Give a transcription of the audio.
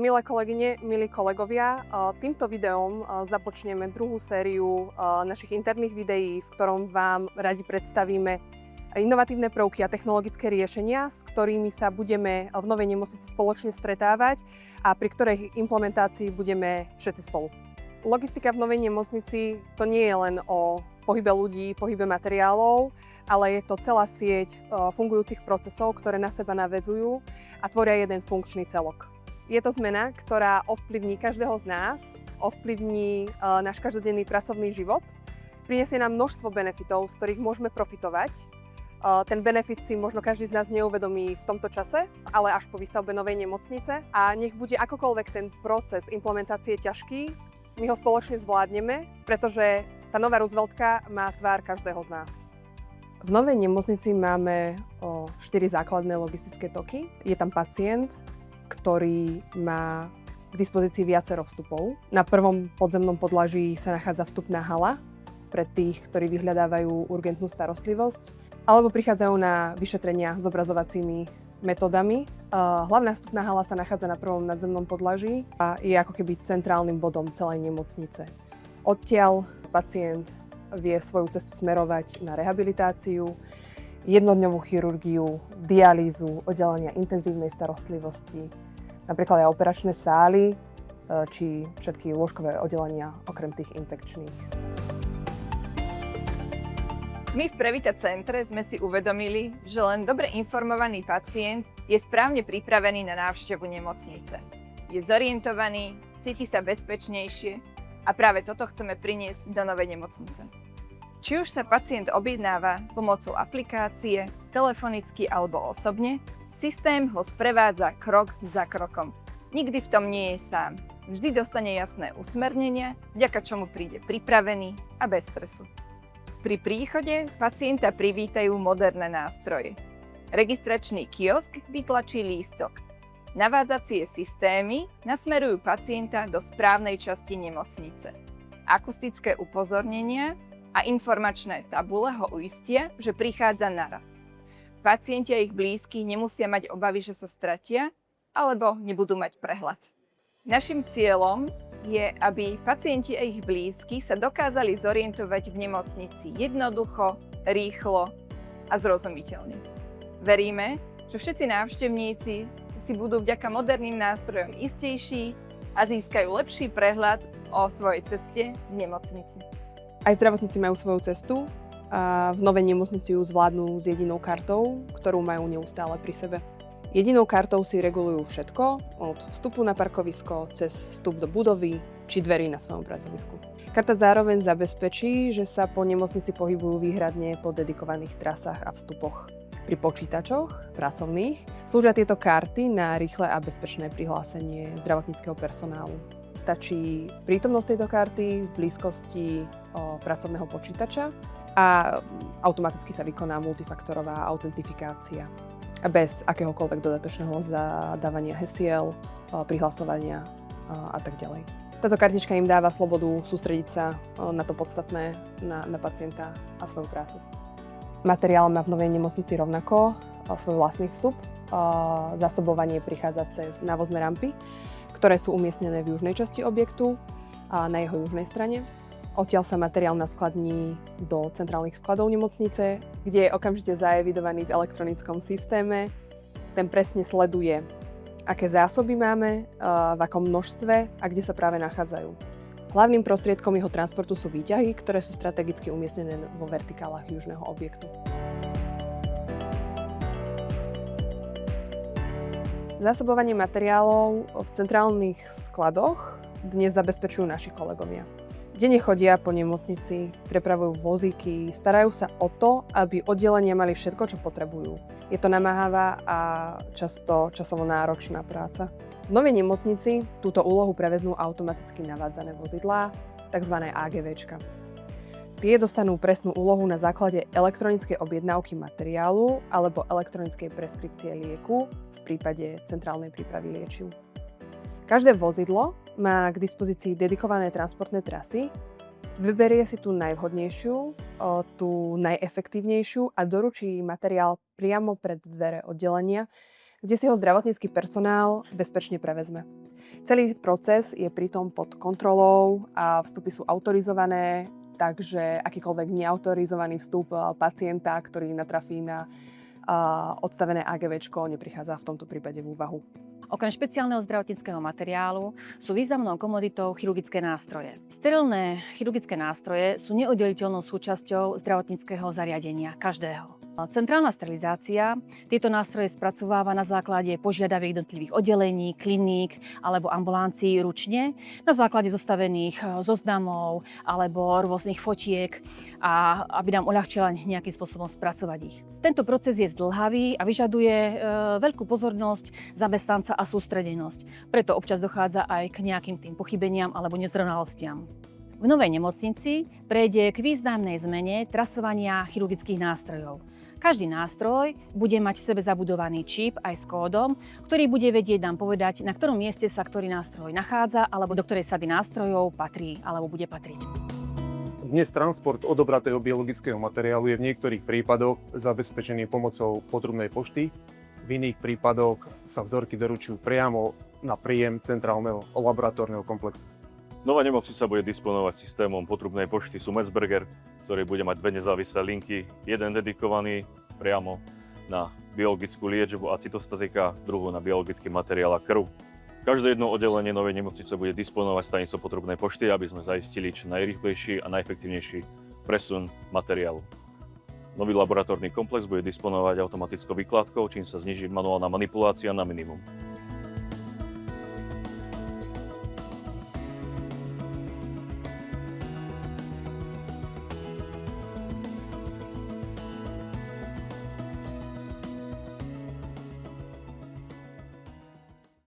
Milé kolegyne, milí kolegovia, týmto videom započneme druhú sériu našich interných videí, v ktorom vám radi predstavíme inovatívne prvky a technologické riešenia, s ktorými sa budeme v novej nemocnici spoločne stretávať a pri ktorej implementácii budeme všetci spolu. Logistika v novej nemocnici to nie je len o pohybe ľudí, pohybe materiálov, ale je to celá sieť fungujúcich procesov, ktoré na seba naväzujú a tvoria jeden funkčný celok. Je to zmena, ktorá ovplyvní každého z nás, ovplyvní náš každodenný pracovný život, prinesie nám množstvo benefitov, z ktorých môžeme profitovať. Ten benefit si možno každý z nás neuvedomí v tomto čase, ale až po výstavbe novej nemocnice. A nech bude akokoľvek ten proces implementácie ťažký, my ho spoločne zvládneme, pretože tá nová Rooseveltka má tvár každého z nás. V novej nemocnici máme 4 základné logistické toky. Je tam pacient, ktorý má k dispozícii viacero vstupov. Na prvom podzemnom podlaží sa nachádza vstupná hala pre tých, ktorí vyhľadávajú urgentnú starostlivosť alebo prichádzajú na vyšetrenia s obrazovacími metódami. Hlavná vstupná hala sa nachádza na prvom nadzemnom podlaží a je ako keby centrálnym bodom celej nemocnice. Odtiaľ pacient vie svoju cestu smerovať na rehabilitáciu, jednodňovú chirurgiu, dialýzu, oddelenia intenzívnej starostlivosti, napríklad aj operačné sály, či všetky lôžkové oddelenia okrem tých infekčných. My v Previta centre sme si uvedomili, že len dobre informovaný pacient je správne pripravený na návštevu nemocnice. Je zorientovaný, cíti sa bezpečnejšie a práve toto chceme priniesť do novej nemocnice. Či už sa pacient objednáva pomocou aplikácie, telefonicky alebo osobne, systém ho sprevádza krok za krokom. Nikdy v tom nie je sám. Vždy dostane jasné usmernenia, vďaka čomu príde pripravený a bez stresu. Pri príchode pacienta privítajú moderné nástroje. Registračný kiosk vytlačí lístok. Navádzacie systémy nasmerujú pacienta do správnej časti nemocnice. Akustické upozornenia a informačné tabule ho uistia, že prichádza na rad. Pacienti a ich blízky nemusia mať obavy, že sa stratia alebo nebudú mať prehľad. Naším cieľom je, aby pacienti a ich blízky sa dokázali zorientovať v nemocnici jednoducho, rýchlo a zrozumiteľne. Veríme, že všetci návštevníci si budú vďaka moderným nástrojom istejší a získajú lepší prehľad o svojej ceste v nemocnici. Aj zdravotníci majú svoju cestu a v novej nemocnici ju zvládnu s jedinou kartou, ktorú majú neustále pri sebe. Jedinou kartou si regulujú všetko, od vstupu na parkovisko, cez vstup do budovy či dverí na svojom pracovisku. Karta zároveň zabezpečí, že sa po nemocnici pohybujú výhradne po dedikovaných trasách a vstupoch. Pri počítačoch pracovných slúžia tieto karty na rýchle a bezpečné prihlásenie zdravotníckeho personálu. Stačí prítomnosť tejto karty v blízkosti pracovného počítača a automaticky sa vykoná multifaktorová autentifikácia bez akéhokoľvek dodatočného zadávania hesiel, prihlasovania a tak ďalej. Táto kartička im dáva slobodu sústrediť sa na to podstatné, na pacienta a svoju prácu. Materiál má v novej nemocnici rovnako svoj vlastný vstup. Zásobovanie prichádza cez návozné rampy, ktoré sú umiestnené v južnej časti objektu a na jeho južnej strane. Odtiaľ sa materiál naskladní do centrálnych skladov nemocnice, kde je okamžite zaevidovaný v elektronickom systéme. Ten presne sleduje, aké zásoby máme, v akom množstve a kde sa práve nachádzajú. Hlavným prostriedkom jeho transportu sú výťahy, ktoré sú strategicky umiestnené vo vertikálach južného objektu. Zásobovanie materiálov v centrálnych skladoch dnes zabezpečujú naši kolegovia. Denne chodia po nemocnici, prepravujú vozíky, starajú sa o to, aby oddelenia mali všetko, čo potrebujú. Je to namáhavá a často časovo náročná práca. V novej nemocnici túto úlohu preveznú automaticky navádzané vozidlá, tzv. AGVčka. Tie dostanú presnú úlohu na základe elektronickej objednávky materiálu alebo elektronickej preskripcie lieku v prípade centrálnej prípravy liečiv. Každé vozidlo má k dispozícii dedikované transportné trasy, vyberie si tú najvhodnejšiu, tú najefektívnejšiu a doručí materiál priamo pred dvere oddelenia, kde si ho zdravotnícky personál bezpečne prevezme. Celý proces je pritom pod kontrolou a vstupy sú autorizované, takže akýkoľvek neautorizovaný vstup pacienta, ktorý natrafí na odstavené AGVčko, neprichádza v tomto prípade v úvahu. Okrem špeciálneho zdravotníckeho materiálu sú významnou komoditou chirurgické nástroje. Sterilné chirurgické nástroje sú neoddeliteľnou súčasťou zdravotníckeho zariadenia každého. Centrálna sterilizácia tieto nástroje spracováva na základe požiadaviek jednotlivých oddelení, kliník alebo ambulancií ručne, na základe zostavených zoznamov alebo rôznych fotiek, a aby nám uľahčila nejakým spôsobom spracovať ich. Tento proces je zdĺhavý a vyžaduje veľkú pozornosť zamestnanca a sústredenosť. Preto občas dochádza aj k nejakým tým pochybeniam alebo nezrovnalostiam. V novej nemocnici prejde k významnej zmene trasovania chirurgických nástrojov. Každý nástroj bude mať v sebe zabudovaný čip aj s kódom, ktorý bude vedieť nám povedať, na ktorom mieste sa ktorý nástroj nachádza alebo do ktorej sady nástrojov patrí alebo bude patriť. Dnes transport odobratého biologického materiálu je v niektorých prípadoch zabezpečený pomocou potrubnej pošty, v iných prípadoch sa vzorky doručujú priamo na príjem centrálneho laboratórneho komplexu. Nová nemocnica bude disponovať systémom potrubnej pošty Summersberger, ktorý bude mať dve nezávislé linky, jeden dedikovaný priamo na biologickú liečbu a cytostatika, druhú na biologický materiál a krv. Každé jedno oddelenie novej nemocnice bude disponovať stanicou potrubnej pošty, aby sme zaistili čo najrýchlejší a najefektívnejší presun materiálu. Nový laboratórny komplex bude disponovať automatickou vykladkou, čím sa zníži manuálna manipulácia na minimum.